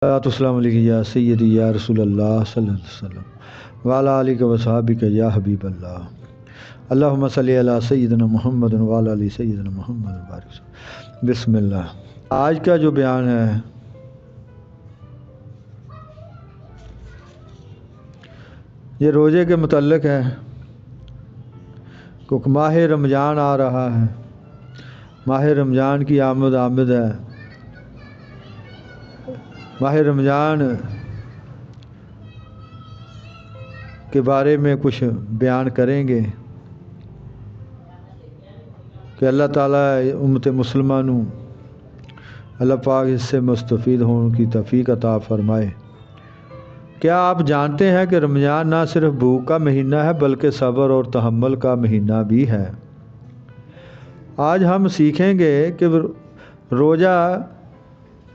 السلام علیکم یا سیدی یا رسول اللہ صلی اللہ علیہ وسلم وعلیٰ آلہ و صحابہ یا حبیب اللہ اللہم صلی علی سیدنا محمد وعلیٰ آلہ سیدنا محمد بارک وسلم۔ بسم اللہ۔ آج کا جو بیان ہے یہ روزے کے متعلق ہے، کیونکہ ماہ رمضان آ رہا ہے، ماہ رمضان کی آمد ہے۔ ماہ رمضان کے بارے میں کچھ بیان کریں گے کہ اللہ تعالیٰ امت مسلمانوں اللہ پاک اس سے مستفید ہونے کی توفیق عطا فرمائے۔ کیا آپ جانتے ہیں کہ رمضان نہ صرف بھوک کا مہینہ ہے بلکہ صبر اور تحمل کا مہینہ بھی ہے؟ آج ہم سیکھیں گے کہ روزہ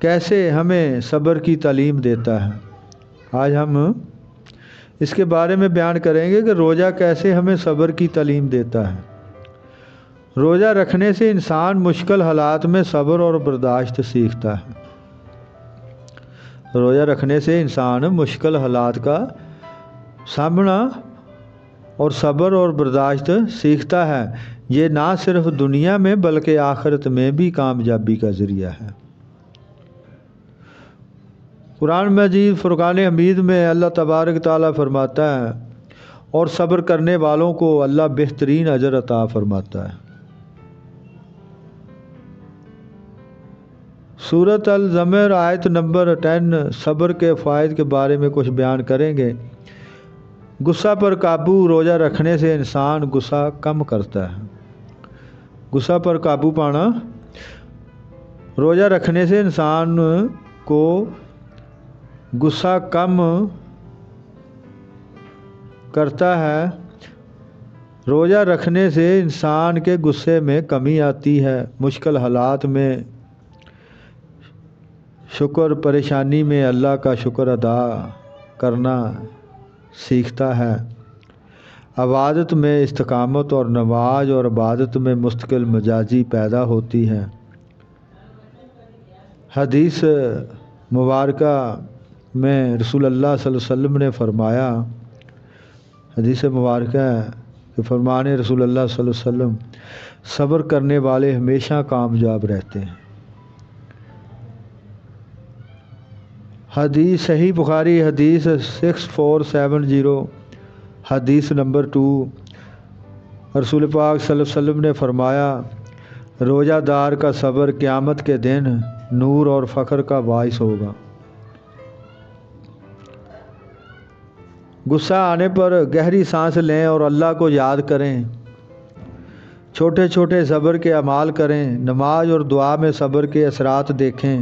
کیسے ہمیں صبر کی تعلیم دیتا ہے۔ آج ہم اس کے بارے میں بیان کریں گے کہ روزہ کیسے ہمیں صبر کی تعلیم دیتا ہے۔ روزہ رکھنے سے انسان مشکل حالات میں صبر اور برداشت سیکھتا ہے۔ روزہ رکھنے سے انسان مشکل حالات کا سامنا اور صبر اور برداشت سیکھتا ہے۔ یہ نہ صرف دنیا میں بلکہ آخرت میں بھی کامیابی کا ذریعہ ہے۔ قرآن مجید فرقان حمید میں اللہ تبارک تعالیٰ فرماتا ہے اور صبر کرنے والوں کو اللہ بہترین اجر عطا فرماتا ہے۔ سورۃ الزمر آیت نمبر 10 صبر کے فوائد کے بارے میں کچھ بیان کریں گے۔ غصہ پر قابو روزہ رکھنے سے انسان غصہ کم کرتا ہے۔ غصہ پر قابو پانا روزہ رکھنے سے انسان کو غصہ کم کرتا ہے۔ روزہ رکھنے سے انسان کے غصے میں کمی آتی ہے، مشکل حالات میں شکر، پریشانی میں اللہ کا شکر ادا کرنا سیکھتا ہے، عبادت میں استقامت اور نماز اور عبادت میں مستقل مزاجی پیدا ہوتی ہے۔ حدیث مبارکہ میں رسول اللہ صلی اللہ علیہ وسلم نے فرمایا، حدیث مبارکہ ہے کہ فرمان رسول اللہ صلی اللہ علیہ وسلم، صبر کرنے والے ہمیشہ کامیاب رہتے ہیں۔ حدیث صحیح بخاری حدیث 6470 حدیث نمبر 2، رسول پاک صلی اللہ علیہ وسلم نے فرمایا، روزہ دار کا صبر قیامت کے دن نور اور فخر کا باعث ہوگا۔ غصہ آنے پر گہری سانس لیں اور اللہ کو یاد کریں، چھوٹے چھوٹے صبر کے اعمال کریں، نماز اور دعا میں صبر کے اثرات دیکھیں۔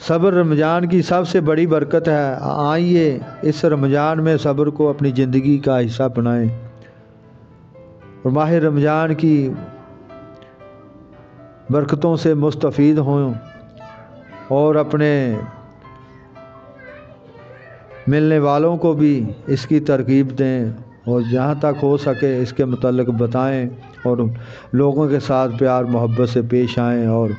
صبر رمضان کی سب سے بڑی برکت ہے۔ آئیے اس رمضان میں صبر کو اپنی زندگی کا حصہ بنائیں اور ماہ رمضان کی برکتوں سے مستفید ہوں اور اپنے ملنے والوں کو بھی اس کی ترغیب دیں اور جہاں تک ہو سکے اس کے متعلق بتائیں اور لوگوں کے ساتھ پیار محبت سے پیش آئیں، اور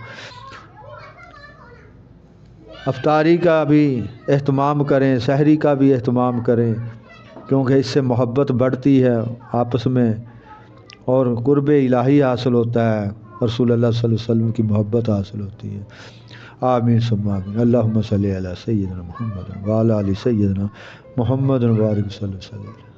افطاری کا بھی اہتمام کریں، سحری کا بھی اہتمام کریں، کیونکہ اس سے محبت بڑھتی ہے آپس میں اور قرب الہی حاصل ہوتا ہے، رسول اللہ صلی اللہ علیہ وسلم کی محبت حاصل ہوتی ہے۔ آمین ثم آمین۔ اللہم صلی علی سیدنا محمد وعلی آلہ سیدنا محمد وبارک صلی اللہ علیہ وسلم۔